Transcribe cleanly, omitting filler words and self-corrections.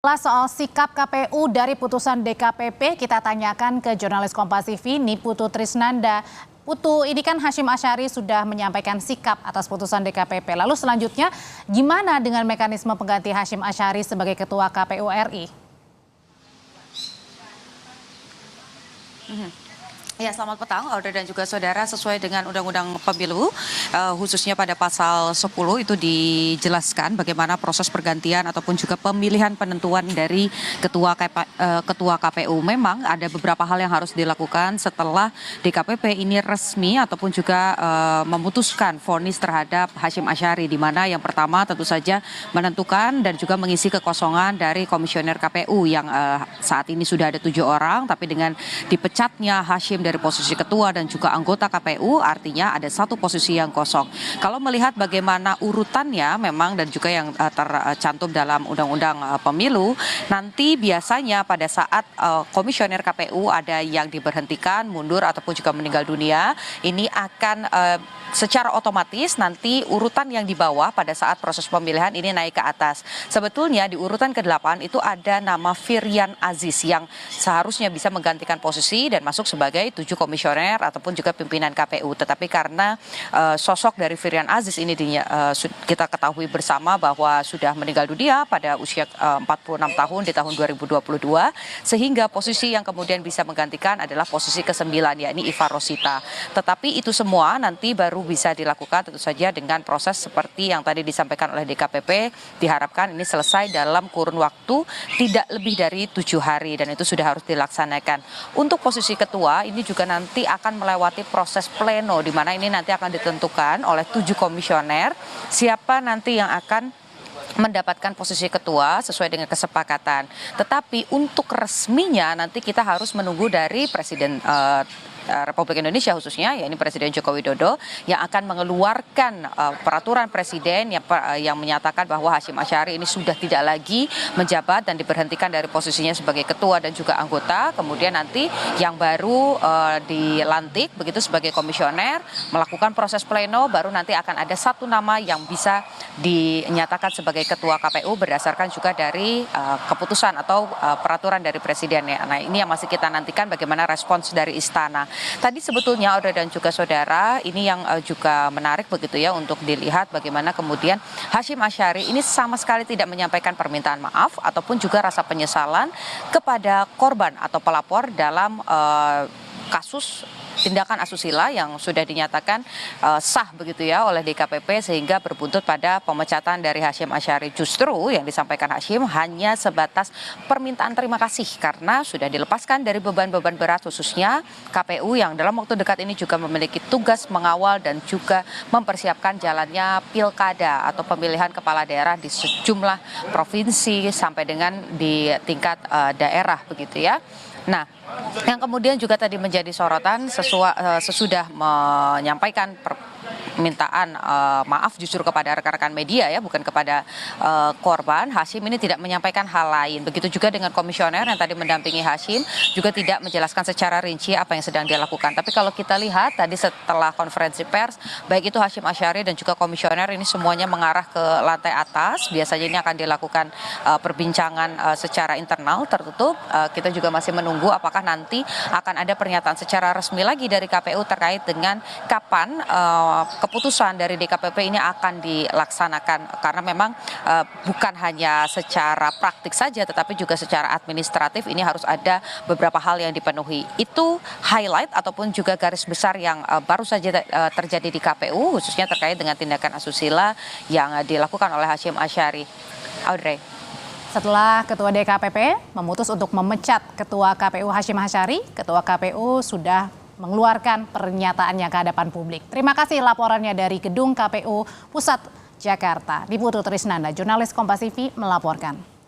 Soal sikap KPU dari putusan DKPP, kita tanyakan ke jurnalis Kompas TV, Niputu Trisnanda. Putu, ini kan Hasyim Asyari sudah menyampaikan sikap atas putusan DKPP. Lalu selanjutnya, gimana dengan mekanisme pengganti Hasyim Asyari sebagai Ketua KPU RI? Ya, selamat petang, Audrey dan juga saudara. Sesuai dengan Undang-Undang Pemilu, khususnya pada pasal 10 itu dijelaskan bagaimana proses pergantian ataupun juga pemilihan penentuan dari ketua KPU. Memang ada beberapa hal yang harus dilakukan setelah DKPP ini resmi ataupun juga memutuskan vonis terhadap Hasyim Asyari, di mana yang pertama tentu saja menentukan dan juga mengisi kekosongan dari komisioner KPU yang saat ini sudah ada 7 orang, tapi dengan dipecatnya Hasyim dari posisi ketua dan juga anggota KPU, artinya ada satu posisi yang kosong. Kalau melihat bagaimana urutannya memang dan juga yang tercantum dalam Undang-Undang Pemilu, nanti biasanya pada saat komisioner KPU ada yang diberhentikan, mundur ataupun juga meninggal dunia, ini akan secara otomatis nanti urutan yang di bawah pada saat proses pemilihan ini naik ke atas. Sebetulnya di urutan ke-8 itu ada nama Firian Aziz yang seharusnya bisa menggantikan posisi dan masuk sebagai 7 komisioner ataupun juga pimpinan KPU. Tetapi karena sosok dari Firian Aziz ini kita ketahui bersama bahwa sudah meninggal dunia pada usia 46 tahun di tahun 2022, sehingga posisi yang kemudian bisa menggantikan adalah posisi ke-9, yakni Iva Rosita. Tetapi itu semua nanti baru bisa dilakukan tentu saja dengan proses seperti yang tadi disampaikan oleh DKPP. Diharapkan ini selesai dalam kurun waktu tidak lebih dari 7 hari dan itu sudah harus dilaksanakan. Untuk posisi ketua ini juga nanti akan melewati proses pleno, di mana ini nanti akan ditentukan oleh 7 komisioner siapa nanti yang akan mendapatkan posisi ketua sesuai dengan kesepakatan. Tetapi untuk resminya nanti kita harus menunggu dari Presiden Republik Indonesia khususnya, yakni Presiden Joko Widodo, yang akan mengeluarkan peraturan presiden yang menyatakan bahwa Hasyim Asyari ini sudah tidak lagi menjabat dan diberhentikan dari posisinya sebagai ketua dan juga anggota. Kemudian nanti yang baru dilantik begitu sebagai komisioner, melakukan proses pleno, baru nanti akan ada satu nama yang bisa dinyatakan sebagai ketua KPU berdasarkan juga dari keputusan atau peraturan dari presiden. Nah, ini yang masih kita nantikan bagaimana respons dari istana. Tadi sebetulnya Audrey dan juga saudara, ini yang juga menarik begitu ya untuk dilihat bagaimana kemudian Hasyim Asyari ini sama sekali tidak menyampaikan permintaan maaf ataupun juga rasa penyesalan kepada korban atau pelapor dalam kasus tindakan asusila yang sudah dinyatakan sah begitu ya oleh DKPP, sehingga berbuntut pada pemecatan dari Hasyim Asyari. Justru yang disampaikan Hasyim hanya sebatas permintaan terima kasih karena sudah dilepaskan dari beban-beban berat, khususnya KPU yang dalam waktu dekat ini juga memiliki tugas mengawal dan juga mempersiapkan jalannya pilkada atau pemilihan kepala daerah di sejumlah provinsi sampai dengan di tingkat daerah begitu ya. Nah, yang kemudian juga tadi menjadi sorotan sesudah menyampaikan permintaan maaf justru kepada rekan-rekan media ya, bukan kepada korban, Hasyim ini tidak menyampaikan hal lain. Begitu juga dengan komisioner yang tadi mendampingi Hasyim juga tidak menjelaskan secara rinci apa yang sedang dia lakukan. Tapi kalau kita lihat tadi setelah konferensi pers, baik itu Hasyim Asyari dan juga komisioner ini semuanya mengarah ke lantai atas. Biasanya ini akan dilakukan perbincangan secara internal tertutup. Kita juga masih menunggu apakah nanti akan ada pernyataan secara resmi lagi dari KPU terkait dengan kapan keputusan dari DKPP ini akan dilaksanakan, karena memang bukan hanya secara praktik saja tetapi juga secara administratif ini harus ada beberapa hal yang dipenuhi. Itu highlight ataupun juga garis besar yang baru saja terjadi di KPU khususnya terkait dengan tindakan asusila yang dilakukan oleh Hasyim Asyari. Audrey. Setelah Ketua DKPP memutus untuk memecat Ketua KPU Hasyim Asyari, Ketua KPU sudah mengeluarkan pernyataannya ke hadapan publik. Terima kasih laporannya dari Gedung KPU Pusat Jakarta. Niputu Trisnanda, jurnalis Kompas TV melaporkan.